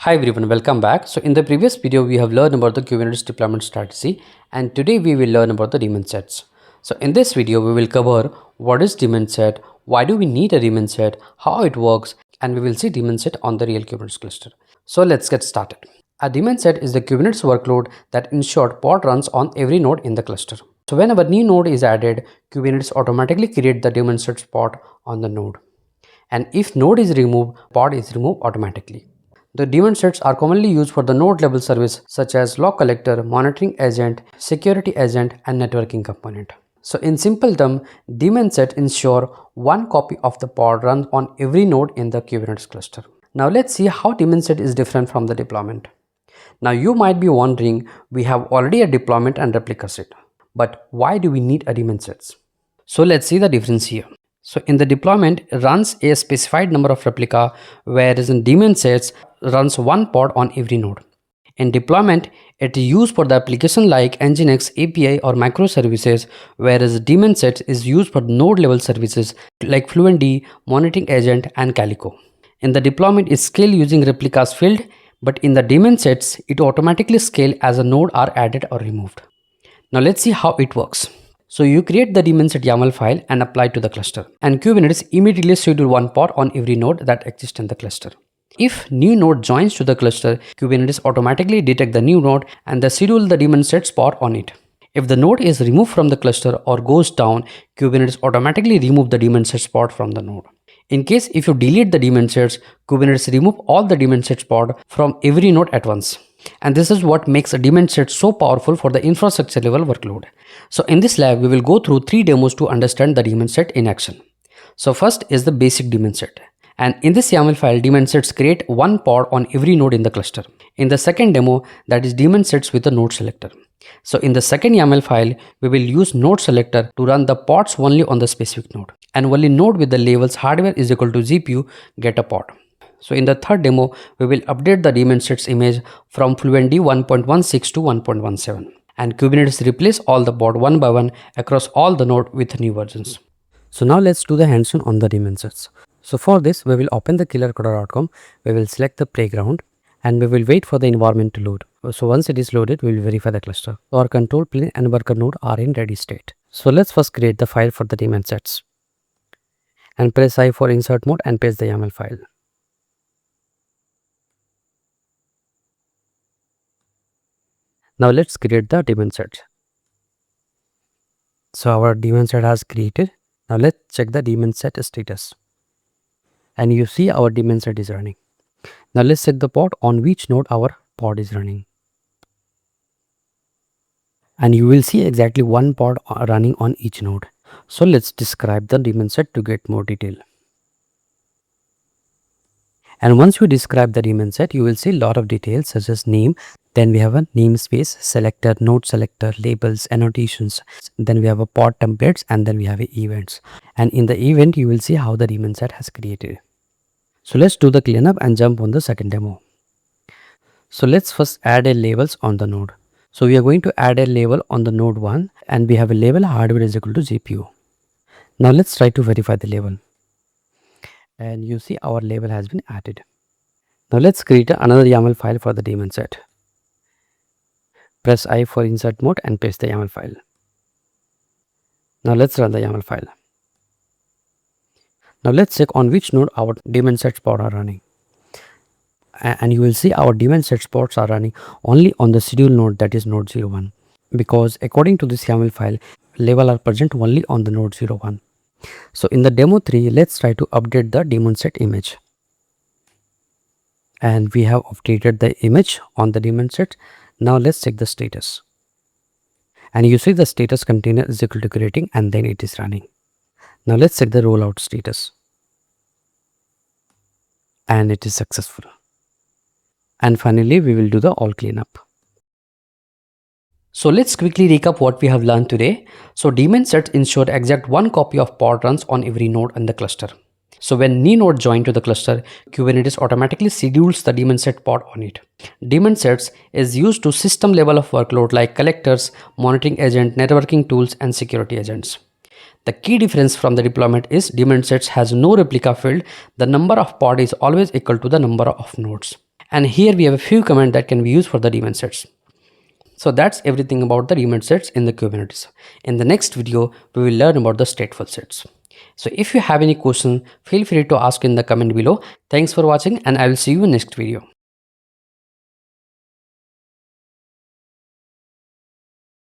Hi everyone, welcome back. So in the previous video, we have learned about the Kubernetes deployment strategy, and today we will learn about the daemon sets. So in this video, we will cover what is daemon set, why do we need a daemon set, how it works, and we will see daemon set on the real Kubernetes cluster. So let's get started. A daemon set is the Kubernetes workload that ensures pod runs on every node in the cluster. So whenever new node is added, Kubernetes automatically creates the daemon set pod on the node. And if node is removed, pod is removed automatically. The daemon sets are commonly used for the node level service such as log collector, monitoring agent, security agent, and networking component. So in simple term, daemon set ensure one copy of the pod runs on every node in the Kubernetes cluster. Now let's see how daemon set is different from the deployment. Now you might be wondering, we have already a deployment and replica set, but why do we need a daemon sets? So let's see the difference here. So in the deployment, it runs a specified number of replica, whereas in daemon sets runs one pod on every node. In deployment, it is used for the application like Nginx API or microservices, whereas daemon sets is used for node level services like Fluentd, monitoring agent, and Calico. In the deployment, it scale using replicas field, but in the daemon sets, it automatically scale as a node are added or removed. Now let's see how it works. So you create the daemon set YAML file and apply to the cluster, and Kubernetes immediately schedule one pod on every node that exists in the cluster. If new node joins to the cluster, Kubernetes automatically detect the new node and schedule the daemon set pod on it. If the node is removed from the cluster or goes down, Kubernetes automatically remove the daemon set pod from the node. In case if you delete the daemon sets, Kubernetes remove all the daemon set pod from every node at once. And this is what makes a daemon set so powerful for the infrastructure level workload. So in this lab, we will go through 3 demos to understand the daemon set in action. So first is the basic daemon set. And in this YAML file, daemon sets create one pod on every node in the cluster. In the second demo, that is daemon sets with a nodeSelector. So in the second YAML file, we will use nodeSelector to run the pods only on the specific node. And only node with the labels hardware is equal to GPU get a pod. So in the third demo, we will update the daemon sets image from Fluentd 1.16 to 1.17. And Kubernetes replace all the pod one by one across all the node with new versions. So now let's do the hands-on on the daemon sets. So for this, we will open the killercoder.com, we will select the playground, and we will wait for the environment to load. So once it is loaded, we will verify the cluster. So our control plane and worker node are in ready state. So let's first create the file for the daemon sets. And press I for insert mode and paste the YAML file. Now let's create the daemon set. So our daemon set has created. Now let's check the daemon set status. And you see our daemon set is running. Now let's check the pod on which node our pod is running. And you will see exactly one pod running on each node. So let's describe the daemon set to get more detail. And once you describe the daemon set, you will see a lot of details such as name. Then we have a namespace, selector, node selector, labels, annotations. Then we have a pod templates, and then we have events. And in the event, you will see how the daemon set has created. So let's do the cleanup and jump on the second demo. So let's first add a labels on the node. So we are going to add a label on the node 1, and we have a label hardware is equal to GPU. Now let's try to verify the label. And you see our label has been added. Now let's create another YAML file for the daemon set. Press I for insert mode and paste the YAML file. Now let's run the YAML file. Now let's check on which node our daemon set pods are running. And you will see our daemon set pods are running only on the schedule node, that is node 01. Because according to this YAML file, label are present only on the node 01. So in the demo 3, let's try to update the daemon set image. And we have updated the image on the daemon set. Now let's check the status. And you see the status container is equal to creating, and then it is running. Now let's check the rollout status. And it is successful. And finally, we will do the all cleanup. So let's quickly recap what we have learned today. So daemon sets ensure exact one copy of pod runs on every node in the cluster. So when new node join to the cluster, Kubernetes automatically schedules the daemon set pod on it. Daemon sets is used to system level of workload like collectors, monitoring agent, networking tools, and security agents. The key difference from the deployment is daemon sets has no replica field. The number of pod is always equal to the number of nodes. And here we have a few commands that can be used for the daemon sets. So that's everything about the daemon sets in the Kubernetes. In the next video, we will learn about the stateful sets. So if you have any question, feel free to ask in the comment below. Thanks for watching, and I will see you in next video.